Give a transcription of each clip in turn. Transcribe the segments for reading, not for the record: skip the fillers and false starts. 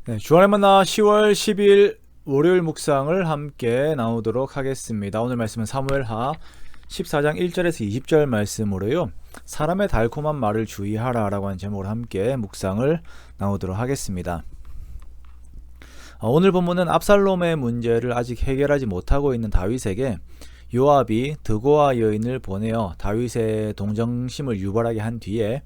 네, 주안의 만나 10월 10일 월요일 묵상을 함께 나누도록 하겠습니다. 오늘 말씀은 사무엘하 14장 1절에서 20절 말씀으로요. 사람의 달콤한 말을 주의하라 라고 하는 제목으로 함께 묵상을 나누도록 하겠습니다. 오늘 본문은 압살롬의 문제를 아직 해결하지 못하고 있는 다윗에게 요압이 드고아 여인을 보내어 다윗의 동정심을 유발하게 한 뒤에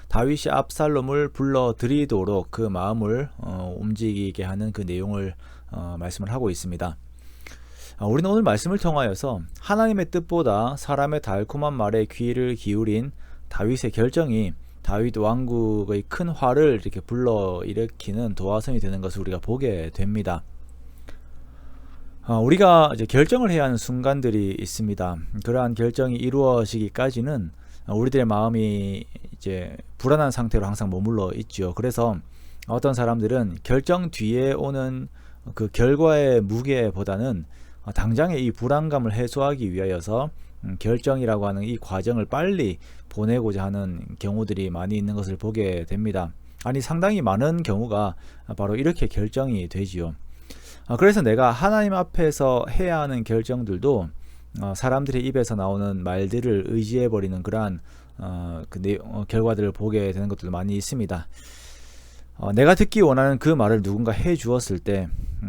다윗이 압살롬을 불러들이도록 그 마음을 움직이게 하는 그 내용을 말씀을 하고 있습니다. 우리는 오늘 말씀을 통하여서 하나님의 뜻보다 사람의 달콤한 말에 귀를 기울인 다윗의 결정이 다윗 왕국의 큰 화를 이렇게 불러일으키는 도화선이 되는 것을 우리가 보게 됩니다. 우리가 이제 결정을 해야 하는 순간들이 있습니다. 그러한 결정이 이루어지기까지는 우리들의 마음이 이제 불안한 상태로 항상 머물러 있죠. 그래서 어떤 사람들은 결정 뒤에 오는 그 결과의 무게보다는 당장의 이 불안감을 해소하기 위하여서 결정이라고 하는 이 과정을 빨리 보내고자 하는 경우들이 많이 있는 것을 보게 됩니다. 아니, 상당히 많은 경우가 바로 이렇게 결정이 되지요. 그래서 내가 하나님 앞에서 해야 하는 결정들도 사람들의 입에서 나오는 말들을 의지해버리는 그러한 결과들을 보게 되는 것들도 많이 있습니다. 내가 듣기 원하는 그 말을 누군가 해 주었을 때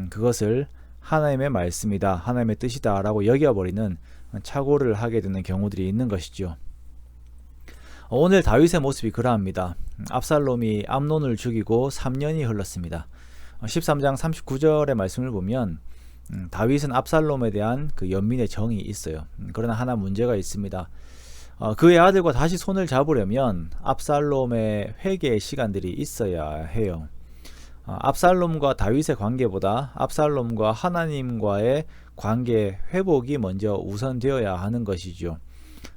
그것을 하나님의 말씀이다, 하나님의 뜻이다 라고 여겨버리는 착오를 하게 되는 경우들이 있는 것이죠. 오늘 다윗의 모습이 그러합니다. 압살롬이 암논을 죽이고 3년이 흘렀습니다. 13장 39절의 말씀을 보면 다윗은 압살롬에 대한 그 연민의 정이 있어요. 그러나 하나 문제가 있습니다. 그의 아들과 다시 손을 잡으려면 압살롬의 회개의 시간들이 있어야 해요. 압살롬과 다윗의 관계보다 압살롬과 하나님과의 관계 회복이 먼저 우선되어야 하는 것이죠.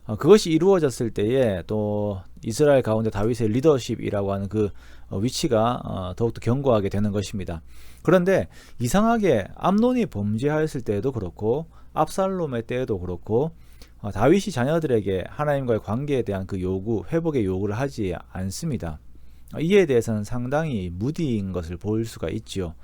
그것이 이루어졌을 때에 또 이스라엘 가운데 다윗의 리더십이라고 하는 그 위치가 더욱더 견고하게 되는 것입니다. 그런데 이상하게 암논이 범죄하였을 때에도 그렇고 압살롬의 때에도 그렇고 다윗이 자녀들에게 하나님과의 관계에 대한 그 요구, 회복의 요구를 하지 않습니다. 이에 대해서는 상당히 무디인 것을 볼 수가 있죠.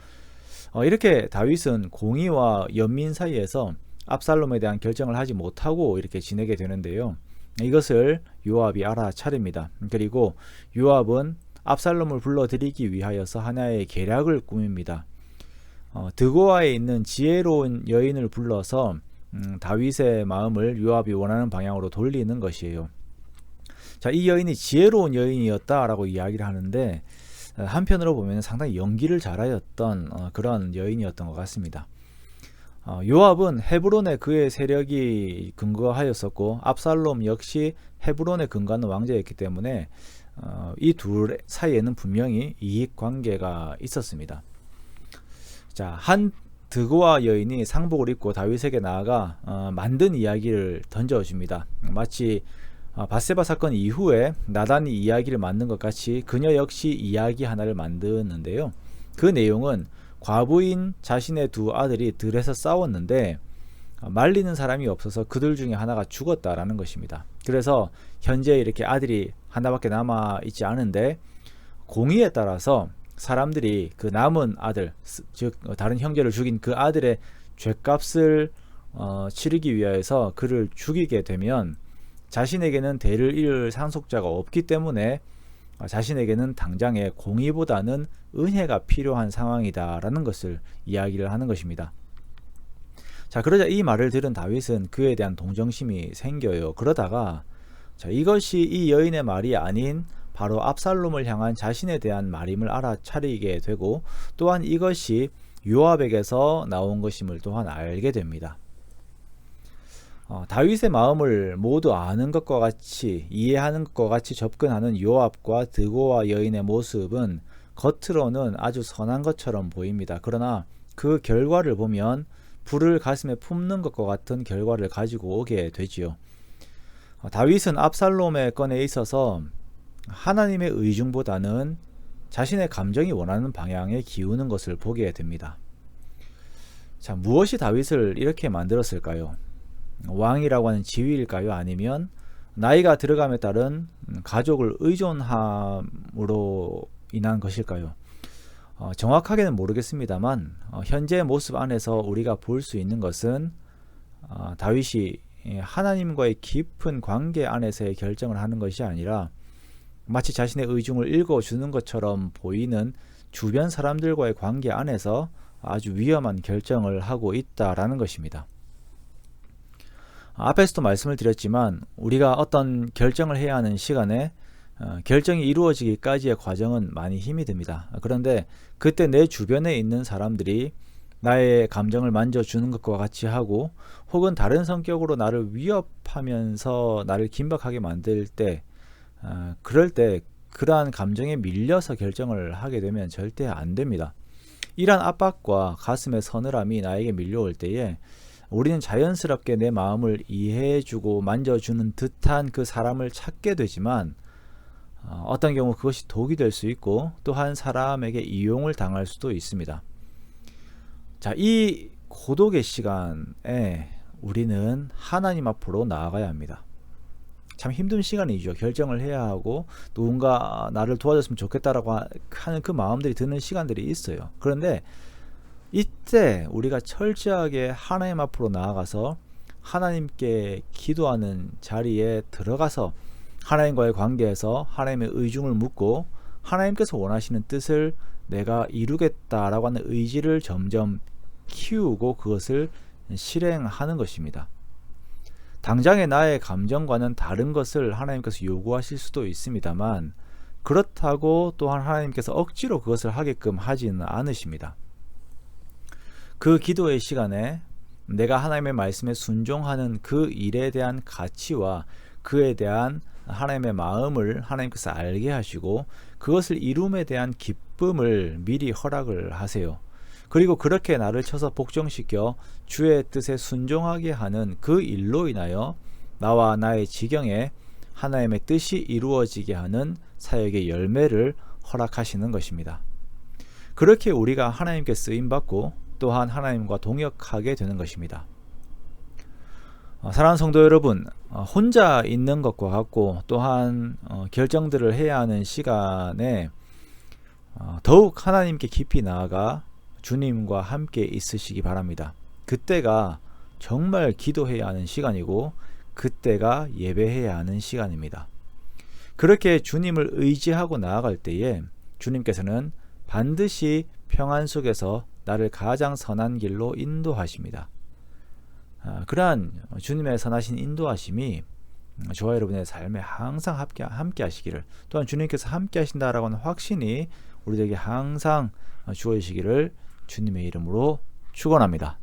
이렇게 다윗은 공의와 연민 사이에서 압살롬에 대한 결정을 하지 못하고 이렇게 지내게 되는데요. 이것을 요압이 알아차립니다. 그리고 요압은 압살롬을 불러들이기 위하여서 하나의 계략을 꾸밉니다. 드고아에 있는 지혜로운 여인을 불러서 다윗의 마음을 요압이 원하는 방향으로 돌리는 것이에요. 자, 이 여인이 지혜로운 여인이었다라고 이야기를 하는데 한편으로 보면 상당히 연기를 잘하였던 그런 여인이었던 것 같습니다. 요압은 헤브론에 그의 세력이 근거하였었고 압살롬 역시 헤브론에 근거하는 왕자였기 때문에 이 둘 사이에는 분명히 이익관계가 있었습니다. 자, 한 드고아 여인이 상복을 입고 다윗에게 나아가 만든 이야기를 던져줍니다. 마치 밧세바 사건 이후에 나단이 이야기를 만든 것 같이 그녀 역시 이야기 하나를 만드는데요. 그 내용은 과부인 자신의 두 아들이 들에서 싸웠는데 말리는 사람이 없어서 그들 중에 하나가 죽었다라는 것입니다. 그래서 현재 이렇게 아들이 하나밖에 남아 있지 않은데 공의에 따라서 사람들이 그 남은 아들, 즉 다른 형제를 죽인 그 아들의 죗값을 치르기 위해서 그를 죽이게 되면 자신에게는 대를 이을 상속자가 없기 때문에 자신에게는 당장의 공의보다는 은혜가 필요한 상황이다라는 것을 이야기를 하는 것입니다. 자, 그러자 이 말을 들은 다윗은 그에 대한 동정심이 생겨요. 그러다가 이것이 이 여인의 말이 아닌 바로 압살롬을 향한 자신에 대한 말임을 알아차리게 되고 또한 이것이 요압에게서 나온 것임을 또한 알게 됩니다. 다윗의 마음을 모두 아는 것과 같이 이해하는 것과 같이 접근하는 요압과 드고아 여인의 모습은 겉으로는 아주 선한 것처럼 보입니다. 그러나 그 결과를 보면 불을 가슴에 품는 것과 같은 결과를 가지고 오게 되지요. 다윗은 압살롬의 건에 있어서 하나님의 의중보다는 자신의 감정이 원하는 방향에 기우는 것을 보게 됩니다. 자, 무엇이 다윗을 이렇게 만들었을까요? 왕이라고 하는 지위일까요? 아니면 나이가 들어감에 따른 가족을 의존함으로 인한 것일까요? 정확하게는 모르겠습니다만 현재 모습 안에서 우리가 볼 수 있는 것은 다윗이 하나님과의 깊은 관계 안에서의 결정을 하는 것이 아니라 마치 자신의 의중을 읽어주는 것처럼 보이는 주변 사람들과의 관계 안에서 아주 위험한 결정을 하고 있다라는 것입니다. 앞에서도 말씀을 드렸지만 우리가 어떤 결정을 해야 하는 시간에 결정이 이루어지기까지의 과정은 많이 힘이 듭니다. 그런데 그때 내 주변에 있는 사람들이 나의 감정을 만져주는 것과 같이 하고 혹은 다른 성격으로 나를 위협하면서 나를 긴박하게 만들 때 그럴 때 그러한 감정에 밀려서 결정을 하게 되면 절대 안 됩니다. 이러한 압박과 가슴의 서늘함이 나에게 밀려올 때에 우리는 자연스럽게 내 마음을 이해해주고 만져주는 듯한 그 사람을 찾게 되지만 어떤 경우 그것이 독이 될 수 있고 또한 사람에게 이용을 당할 수도 있습니다. 자, 이 고독의 시간에 우리는 하나님 앞으로 나아가야 합니다. 참 힘든 시간이죠. 결정을 해야 하고 누군가 나를 도와줬으면 좋겠다라고 하는 그 마음들이 드는 시간들이 있어요. 그런데 이때 우리가 철저하게 하나님 앞으로 나아가서 하나님께 기도하는 자리에 들어가서 하나님과의 관계에서 하나님의 의중을 묻고 하나님께서 원하시는 뜻을 내가 이루겠다라고 하는 의지를 점점 키우고 그것을 실행하는 것입니다. 당장의 나의 감정과는 다른 것을 하나님께서 요구하실 수도 있습니다만 그렇다고 또한 하나님께서 억지로 그것을 하게끔 하지는 않으십니다. 그 기도의 시간에 내가 하나님의 말씀에 순종하는 그 일에 대한 가치와 그에 대한 하나님의 마음을 하나님께서 알게 하시고 그것을 이룸에 대한 기쁨을 미리 허락을 하세요. 그리고 그렇게 나를 쳐서 복종시켜 주의 뜻에 순종하게 하는 그 일로 인하여 나와 나의 지경에 하나님의 뜻이 이루어지게 하는 사역의 열매를 허락하시는 것입니다. 그렇게 우리가 하나님께 쓰임받고 또한 하나님과 동역하게 되는 것입니다. 사랑하는 성도 여러분, 혼자 있는 것과 같고 또한 결정들을 해야 하는 시간에 더욱 하나님께 깊이 나아가 주님과 함께 있으시기 바랍니다. 그때가 정말 기도해야 하는 시간이고 그때가 예배해야 하는 시간입니다. 그렇게 주님을 의지하고 나아갈 때에 주님께서는 반드시 평안 속에서 나를 가장 선한 길로 인도하십니다. 그러한 주님의 선하신 인도하심이 저와 여러분의 삶에 항상 함께 하시기를, 또한 주님께서 함께 하신다라고 하는 확신이 우리에게 항상 주어지시기를 주님의 이름으로 축원합니다.